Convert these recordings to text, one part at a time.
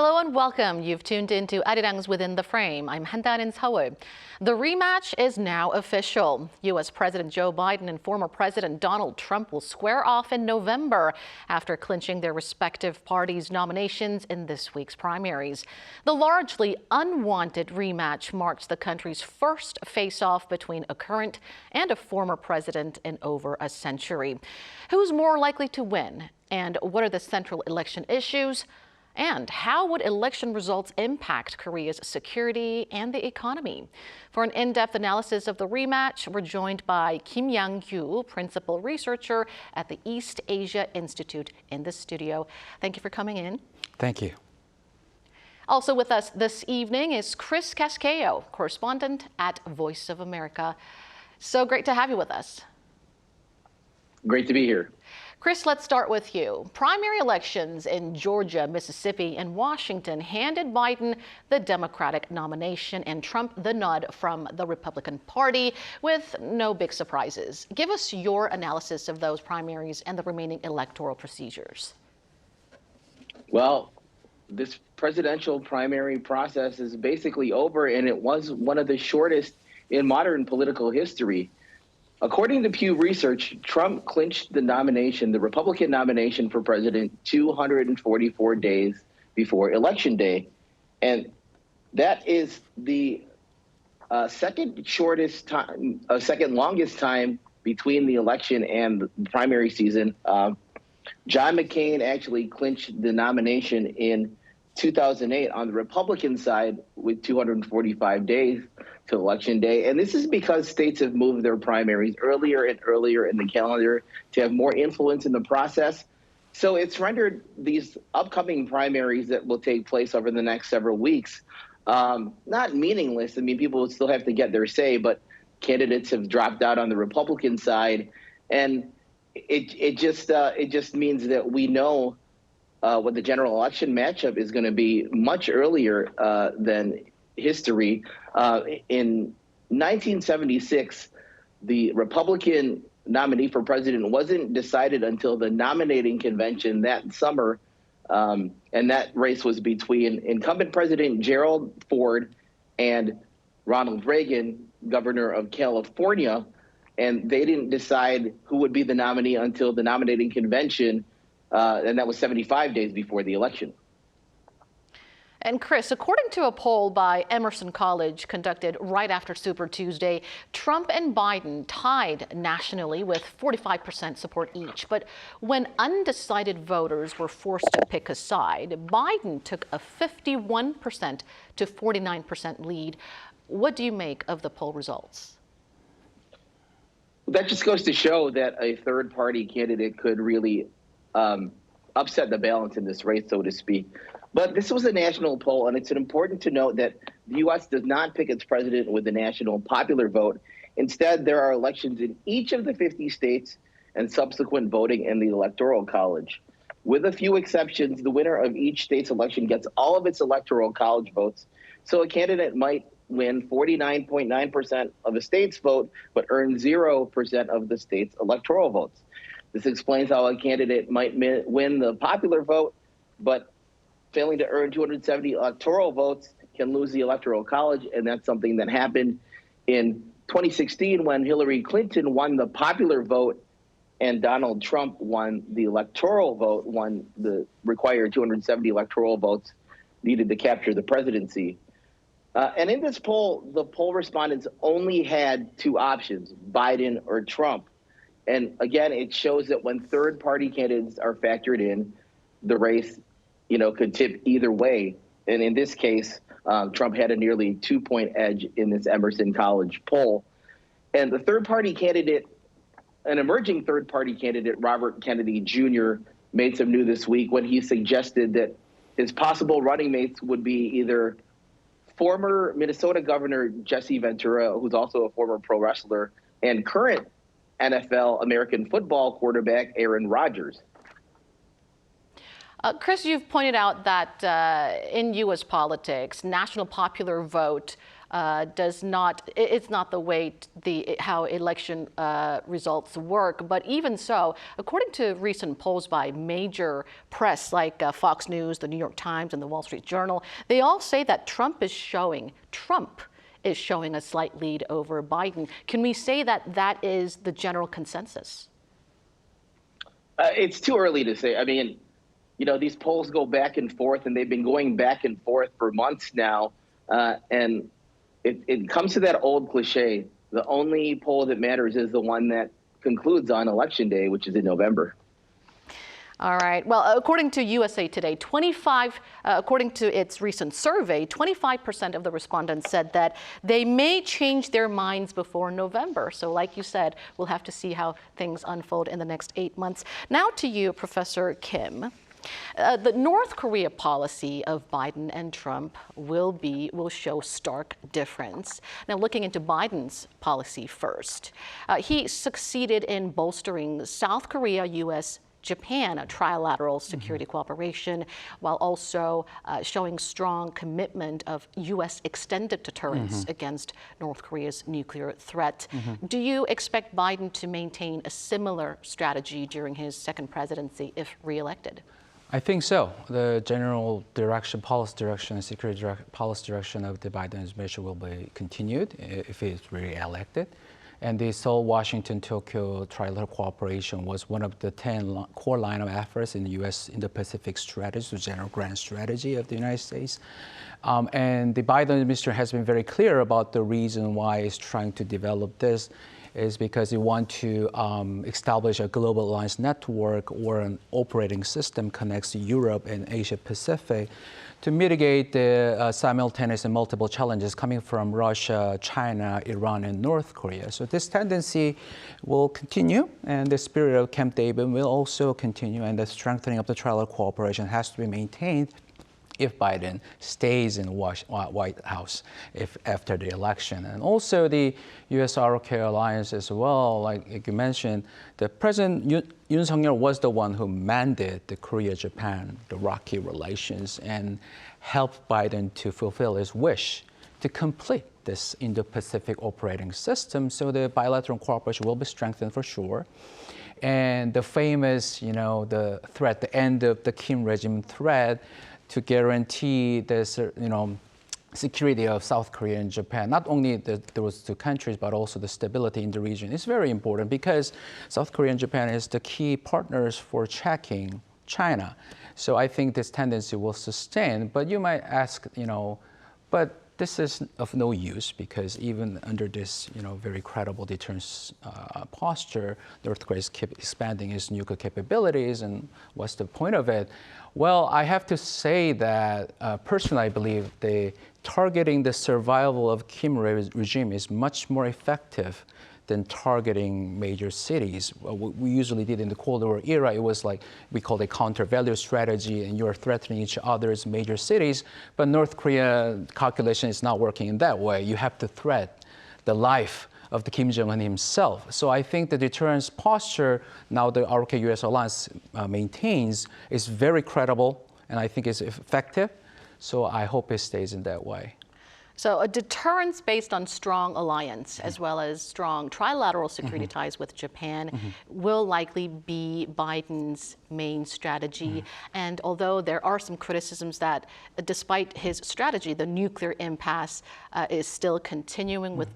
Hello and welcome. You've tuned into Arirang's Within the Frame. I'm Han Da-eun in Seoul. The rematch is now official. U.S. President Joe Biden and former President Donald Trump will square off in November after clinching their respective parties' nominations in this week's primaries. The largely unwanted rematch marks the country's first face-off between a current and a former president in over a century. Who's more likely to win? And what are the central election issues? And how would election results impact Korea's security and the economy? For an in-depth analysis of the rematch, we're joined by Kim Yang-gyu, principal researcher at the East Asia Institute, in the studio. Thank you for coming in. Thank you. Also with us this evening is Chris Casquejo, correspondent at Voice of America. So great to have you with us. Great to be here. Chris, let's start with you. Primary elections in Georgia, Mississippi, and Washington handed Biden the Democratic nomination and Trump the nod from the Republican Party, with no big surprises. Give us your analysis of those primaries and the remaining electoral procedures. Well, this presidential primary process is basically over, and it was one of the shortest in modern political history. According to Pew Research, Trump clinched the nomination, the Republican nomination for president, 244 days before Election Day. And that is the second longest time between the election and the primary season. John McCain actually clinched the nomination in 2008 on the Republican side with 245 days to Election Day. And this is because states have moved their primaries earlier and earlier in the calendar to have more influence in the process. So it's rendered these upcoming primaries that will take place over the next several weeks not meaningless. I mean, people will still have to get their say, but candidates have dropped out on the Republican side. And it just means that we know what the general election matchup is going to be much earlier than history. In 1976, the Republican nominee for president wasn't decided until the nominating convention that summer. And that race was between incumbent President Gerald Ford and Ronald Reagan, governor of California. And they didn't decide who would be the nominee until the nominating convention. And that was 75 days before the election. And Chris, according to a poll by Emerson College conducted right after Super Tuesday, Trump and Biden tied nationally with 45% support each. But when undecided voters were forced to pick a side, Biden took a 51% to 49% lead. What do you make of the poll results? That just goes to show that a third-party candidate could really upset the balance in this race, so to speak. But this was a national poll, and it's important to note that the U.S. does not pick its president with the national popular vote. Instead, there are elections in each of the 50 states and subsequent voting in the Electoral College. With a few exceptions, the winner of each state's election gets all of its Electoral College votes. So a candidate might win 49.9% of the state's vote, but earn 0% of the state's electoral votes. This explains how a candidate might win the popular vote, but failing to earn 270 electoral votes can lose the Electoral College, and that's something that happened in 2016 when Hillary Clinton won the popular vote and Donald Trump won the electoral vote, won the required 270 electoral votes needed to capture the presidency. And in this poll, the poll respondents only had two options, Biden or Trump. And again, it shows that when third-party candidates are factored in, the race could tip either way. And in this case, Trump had a nearly 2-point edge in this Emerson College poll. And the third-party candidate, an emerging third-party candidate, Robert Kennedy Jr., made some news this week when he suggested that his possible running mates would be either former Minnesota Governor Jesse Ventura, who's also a former pro wrestler, and current NFL American football quarterback Aaron Rodgers. Chris, you've pointed out that in U.S. politics, national popular vote does not, it's not the way how election results work. But even so, according to recent polls by major press like Fox News, the New York Times, and the Wall Street Journal, they all say that Trump is showing a slight lead over Biden. Can we say that that is the general consensus? It's too early to say. I mean, you know, these polls go back and forth, and they've been going back and forth for months now. And it comes to that old cliche. The only poll that matters is the one that concludes on Election Day, which is in November. All right. Well, according to USA Today, according to its recent survey, 25% of the respondents said that they may change their minds before November. So like you said, we'll have to see how things unfold in the next 8 months. Now to you, Professor Kim. The North Korea policy of Biden and Trump will show stark difference. Now, looking into Biden's policy first, he succeeded in bolstering South Korea, U.S., Japan, a trilateral security cooperation, while also showing strong commitment of U.S. extended deterrence against North Korea's nuclear threat. Do you expect Biden to maintain a similar strategy during his second presidency if reelected? I think so. The general direction, policy direction, and security policy direction of the Biden administration will be continued if he is re-elected. And the Seoul, Washington, Tokyo trilateral cooperation was one of the 10 core line of efforts in the U.S. Indo-Pacific strategy, the general grand strategy of the United States. And the Biden administration has been very clear about the reason why it's trying to develop this is because they want to establish a global alliance network or an operating system connects Europe and Asia Pacific to mitigate the simultaneous and multiple challenges coming from Russia, China, Iran, and North Korea. So this tendency will continue, and the spirit of Camp David will also continue, and the strengthening of the trilateral cooperation has to be maintained if Biden stays in White House after the election. And also the U.S.-ROK alliance as well, like you mentioned, the President Yoon Suk-yeol was the one who mended the Korea-Japan, the rocky relations, and helped Biden to fulfill his wish to complete this Indo-Pacific operating system. So the bilateral cooperation will be strengthened for sure. And the famous, the threat, the end of the Kim regime threat, to guarantee the security of South Korea and Japan, not only those two countries, but also the stability in the region. It's very important because South Korea and Japan is the key partners for checking China. So I think this tendency will sustain. But you might ask, but this is of no use because even under this, very credible deterrence posture, North Korea keeps expanding its nuclear capabilities, and what's the point of it? Well, I have to say that personally, I believe targeting the survival of Kim regime is much more effective than targeting major cities. What we usually did in the Cold War era, it was like we called a counter-value strategy, and you're threatening each other's major cities. But North Korea calculation is not working in that way. You have to threat the life of the Kim Jong-un himself. So I think the deterrence posture now the ROK-US alliance maintains is very credible, and I think is effective. So I hope it stays in that way. So a deterrence based on strong alliance as well as strong trilateral security ties with Japan will likely be Biden's main strategy. And although there are some criticisms that despite his strategy, the nuclear impasse is still continuing with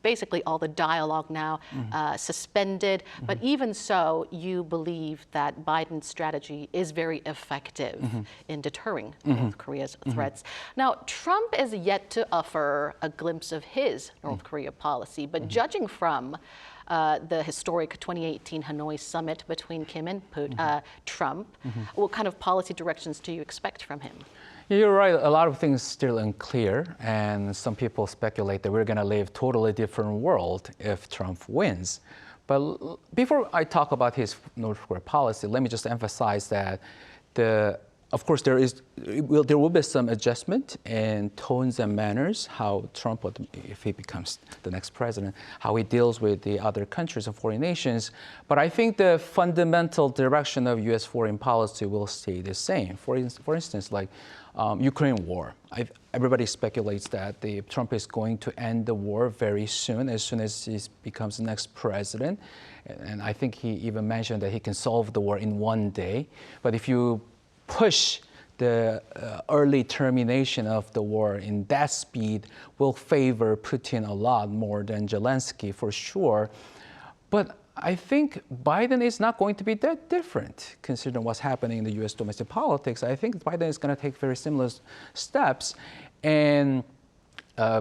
basically all the dialogue now suspended. But even so, you believe that Biden's strategy is very effective in deterring North Korea's threats. Now, Trump is yet to offer a glimpse of his North Korea policy, but judging from the historic 2018 Hanoi summit between Kim and Trump, what kind of policy directions do you expect from him? You're right. A lot of things still unclear, and some people speculate that we're going to live a totally different world if Trump wins. But before I talk about his North Korea policy, let me just emphasize that the of course, there will be some adjustment in tones and manners, how Trump, if he becomes the next president, how he deals with the other countries and foreign nations. But I think the fundamental direction of U.S. foreign policy will stay the same. For instance, like Ukraine war. Everybody speculates that Trump is going to end the war very soon as he becomes the next president. And I think he even mentioned that he can solve the war in one day. But if you push the early termination of the war in that speed, will favor Putin a lot more than Zelensky for sure. But I think Biden is not going to be that different considering what's happening in the U.S. domestic politics. I think Biden is going to take very similar steps. And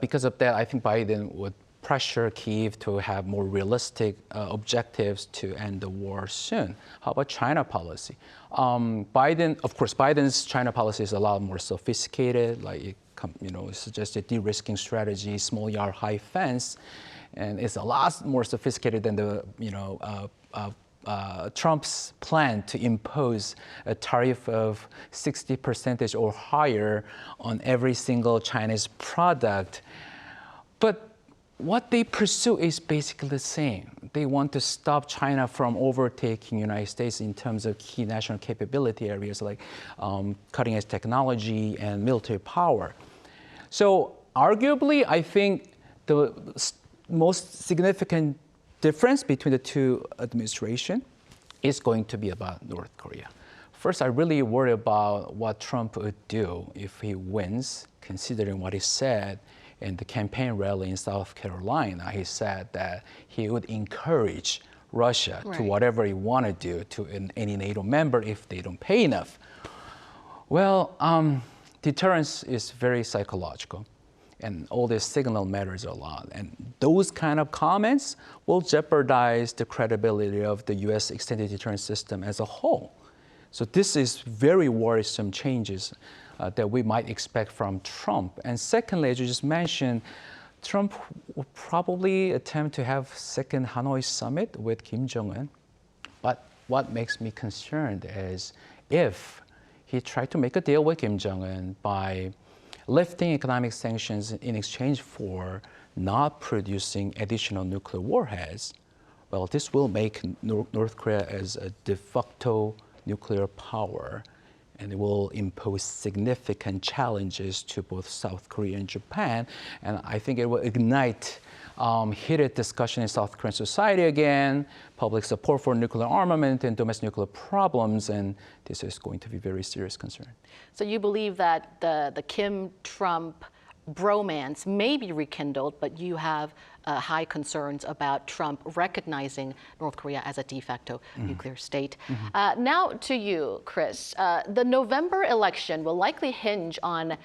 because of that, I think Biden would pressure Kyiv to have more realistic objectives to end the war soon. How about China policy? Biden's China policy is a lot more sophisticated, like it suggests a de-risking strategy, small yard, high fence, and it's a lot more sophisticated than Trump's plan to impose a tariff of 60% or higher on every single Chinese product. But what they pursue is basically the same. They want to stop China from overtaking the United States in terms of key national capability areas like cutting-edge technology and military power. So arguably, I think the most significant difference between the two administrations is going to be about North Korea. First, I really worry about what Trump would do if he wins, considering what he said in the campaign rally in South Carolina. He said that he would encourage Russia to whatever he want to do to any NATO member if they don't pay enough. Well, deterrence is very psychological, and all this signal matters a lot. And those kind of comments will jeopardize the credibility of the U.S. extended deterrence system as a whole. So this is very worrisome changes that we might expect from Trump. And secondly, as you just mentioned, Trump will probably attempt to have second Hanoi summit with Kim Jong-un. But what makes me concerned is if he tried to make a deal with Kim Jong-un by lifting economic sanctions in exchange for not producing additional nuclear warheads, well, this will make North Korea as a de facto nuclear power, and it will impose significant challenges to both South Korea and Japan. And I think it will ignite heated discussion in South Korean society again, public support for nuclear armament and domestic nuclear problems, and this is going to be a very serious concern. So you believe that the Kim-Trump bromance may be rekindled, but you have high concerns about Trump recognizing North Korea as a de facto nuclear state. Now to you, Chris. The November election will likely hinge on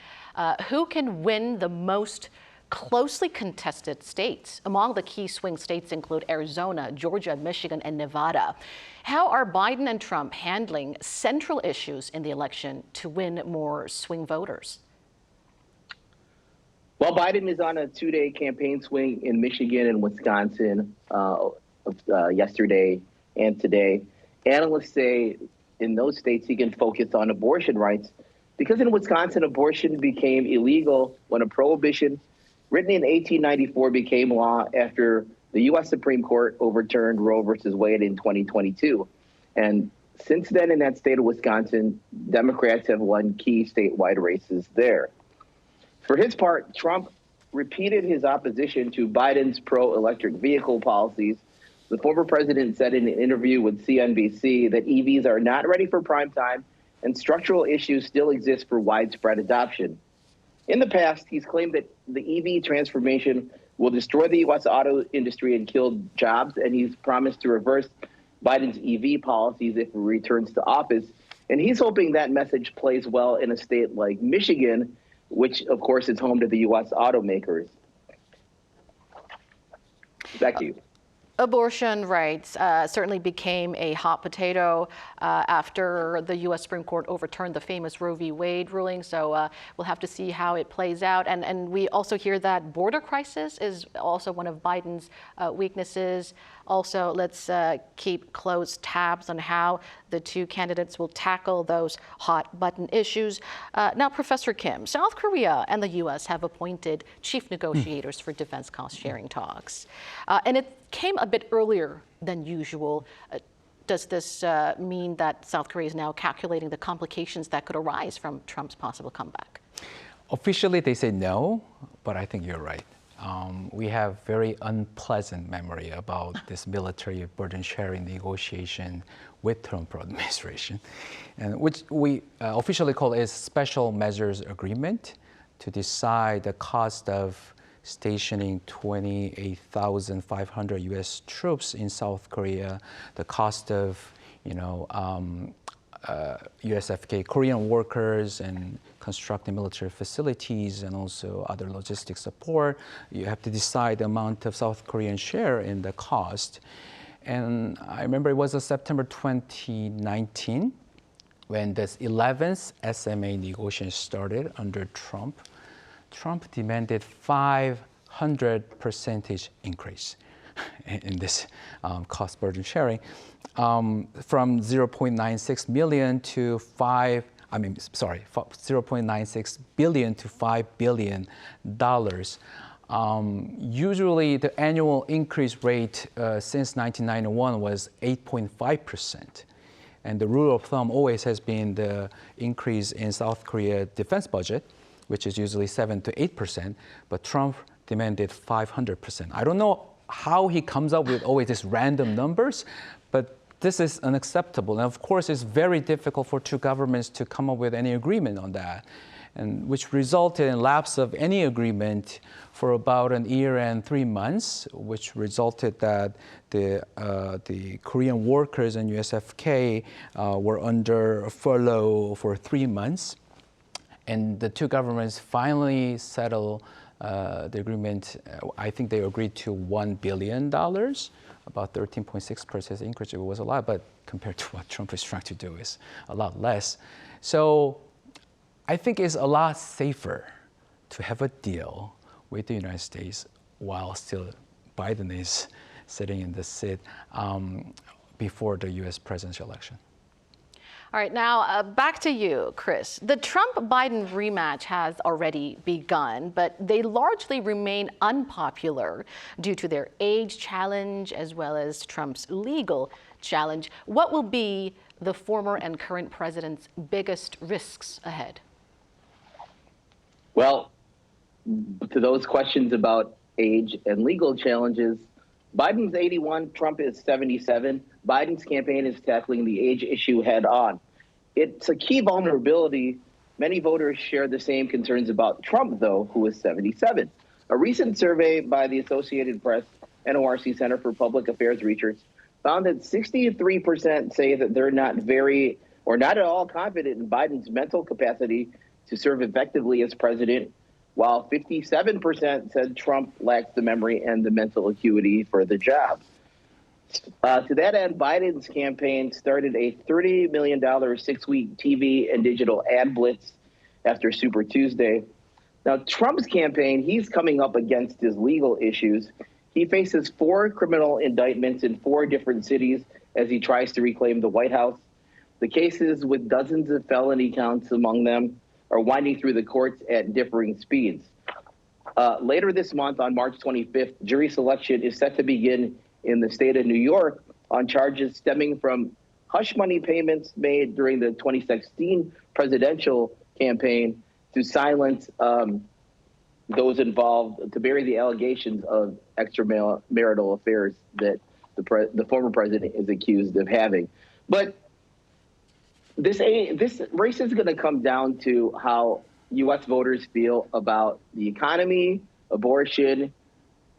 who can win the most closely contested states. Among the key swing states include Arizona, Georgia, Michigan, and Nevada. How are Biden and Trump handling central issues in the election to win more swing voters? Well, Biden is on a two-day campaign swing in Michigan and Wisconsin yesterday and today. Analysts say in those states he can focus on abortion rights because in Wisconsin, abortion became illegal when a prohibition written in 1894 became law after the U.S. Supreme Court overturned Roe versus Wade in 2022. And since then, in that state of Wisconsin, Democrats have won key statewide races there. For his part, Trump repeated his opposition to Biden's pro-electric vehicle policies. The former president said in an interview with CNBC that EVs are not ready for prime time and structural issues still exist for widespread adoption. In the past, he's claimed that the EV transformation will destroy the U.S. auto industry and kill jobs, and he's promised to reverse Biden's EV policies if he returns to office. And he's hoping that message plays well in a state like Michigan, which, of course, is home to the U.S. automakers. Back to you. Abortion rights certainly became a hot potato after the U.S. Supreme Court overturned the famous Roe v. Wade ruling. So we'll have to see how it plays out. And we also hear that border crisis is also one of Biden's weaknesses. Also, let's keep close tabs on how the two candidates will tackle those hot button issues. Now, Professor Kim, South Korea and the U.S. have appointed chief negotiators for defense cost sharing talks. And it came a bit earlier than usual. Does this mean that South Korea is now calculating the complications that could arise from Trump's possible comeback? Officially, they say no, but I think you're right. We have very unpleasant memory about this military burden sharing negotiation with Trump administration, and which we officially call a special measures agreement to decide the cost of stationing 28,500 U.S. troops in South Korea, the cost of, USFK Korean workers and constructing military facilities and also other logistic support. You have to decide the amount of South Korean share in the cost. And I remember it was September 2019 when this 11th SMA negotiation started under Trump. Trump demanded 500% increase in this cost burden sharing, from 0.96 million to 0.96 billion to $5 billion. Usually, the annual increase rate since 1991 was 8.5%. And the rule of thumb always has been the increase in South Korea defense budget, which is usually 7 to 8%, but Trump demanded 500%. I don't know how he comes up with always these random numbers, but this is unacceptable. And of course, it's very difficult for two governments to come up with any agreement on that, and which resulted in lapse of any agreement for about a year and 3 months, which resulted that the Korean workers in USFK were under furlough for 3 months. And the two governments finally settled the agreement. I think they agreed to $1 billion, about 13.6% increase. It was a lot, but compared to what Trump is trying to do is a lot less. So I think it's a lot safer to have a deal with the United States while still Biden is sitting in the seat before the U.S. presidential election. All right, now back to you, Chris. The Trump-Biden rematch has already begun, but they largely remain unpopular due to their age challenge as well as Trump's legal challenge. What will be the former and current president's biggest risks ahead? Well, to those questions about age and legal challenges, Biden's 81, Trump is 77. Biden's campaign is tackling the age issue head on. It's a key vulnerability. Many voters share the same concerns about Trump, though, who is 77. A recent survey by the Associated Press NORC Center for Public Affairs Research found that 63% say that they're not very or not at all confident in Biden's mental capacity to serve effectively as president, while 57% said Trump lacks the memory and the mental acuity for the job. To that end, Biden's campaign started a $30 million 6-week TV and digital ad blitz after Super Tuesday. Now, Trump's campaign, he's coming up against his legal issues. He faces 4 criminal indictments in 4 different cities as he tries to reclaim the White House. The cases, with dozens of felony counts among them, are winding through the courts at differing speeds. Later this month, on March 25th, jury selection is set to begin in the state of New York on charges stemming from hush money payments made during the 2016 presidential campaign to silence those involved, to bury the allegations of extramarital affairs that the former president is accused of having. But this race is going to come down to how U.S. voters feel about the economy, abortion,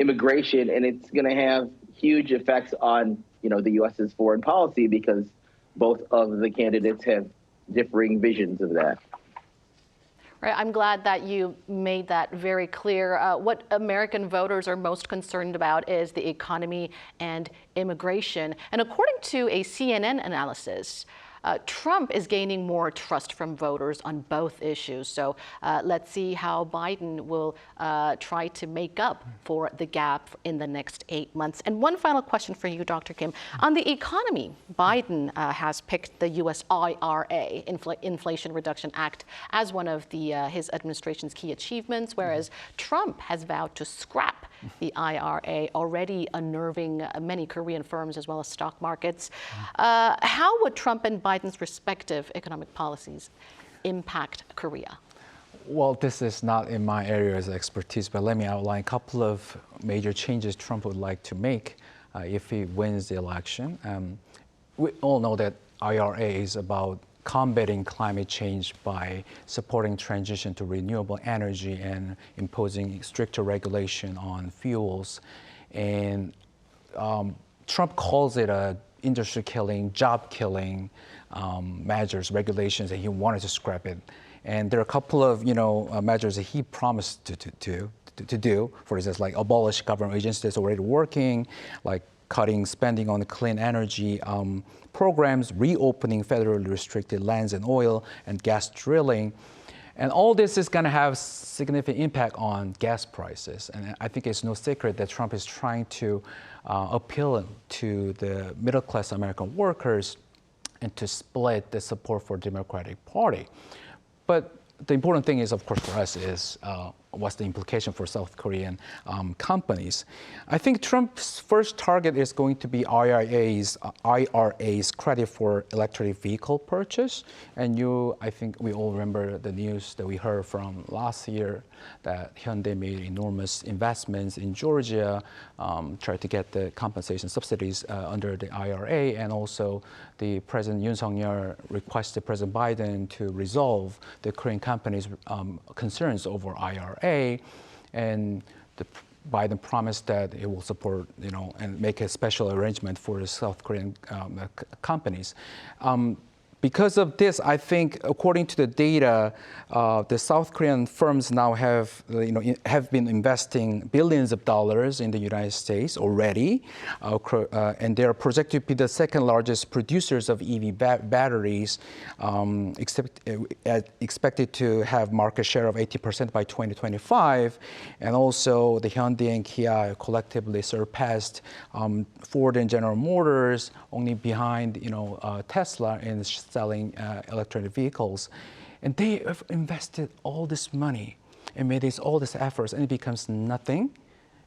immigration, and it's going to have huge effects on, the U.S.'s foreign policy because both of the candidates have differing visions of that. Right, I'm glad that you made that very clear. What American voters are most concerned about is the economy and immigration. And according to a CNN analysis, Trump is gaining more trust from voters on both issues. So let's see how Biden will try to make up for the gap in the next 8 months. And one final question for you, Dr. Kim. On the economy, Biden has picked the U.S. IRA, Inflation Reduction Act, as one of his administration's key achievements, whereas Trump has vowed to scrap the IRA, already unnerving many Korean firms as well as stock markets. How would Trump and Biden's respective economic policies impact Korea? Well, this is not in my area of expertise, but let me outline a couple of major changes Trump would like to make if he wins the election. We all know that IRA is about combating climate change by supporting transition to renewable energy and imposing stricter regulation on fuels. And Trump calls it a industry killing, job killing measures, regulations, and he wanted to scrap it. And there are a couple of measures that he promised to do. For instance, like abolish government agencies that's already working, like cutting spending on clean energy programs, reopening federally restricted lands and oil and gas drilling. And all this is going to have significant impact on gas prices. And I think it's no secret that Trump is trying to appeal to the middle-class American workers and to split the support for the Democratic Party. But the important thing is, of course, for us is what's the implication for South Korean companies. I think Trump's first target is going to be IRA's credit for electric vehicle purchase. And I think we all remember the news that we heard from last year that Hyundai made enormous investments in Georgia, tried to get the compensation subsidies under the IRA, and also the President Yoon Suk-yeol requested President Biden to resolve the Korean companies' concerns over IRA, and Biden promised that it will support, and make a special arrangement for the South Korean companies. Because of this, I think, according to the data, the South Korean firms now have been investing billions of dollars in the United States already, and they are projected to be the second largest producers of EV batteries, expected to have market share of 80% by 2025, and also the Hyundai and Kia collectively surpassed Ford and General Motors, only behind Tesla in selling electric vehicles. And they have invested all this money and made all these efforts, and it becomes nothing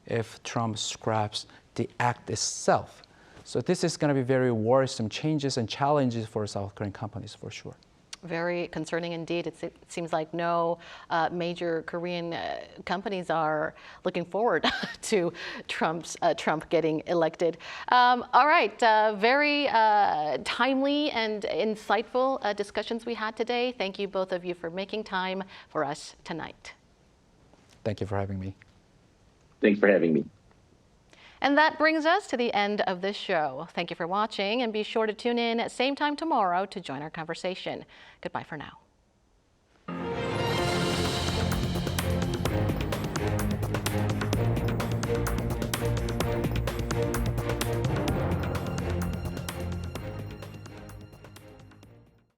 if Trump scraps the act itself. So this is going to be very worrisome changes and challenges for South Korean companies, for sure. Very concerning indeed. It seems like no major Korean companies are looking forward to Trump getting elected. All right, very timely and insightful discussions we had today. Thank you, both of you, for making time for us tonight. Thank you for having me. Thanks for having me. And that brings us to the end of this show. Thank you for watching, and be sure to tune in at same time tomorrow to join our conversation. Goodbye for now.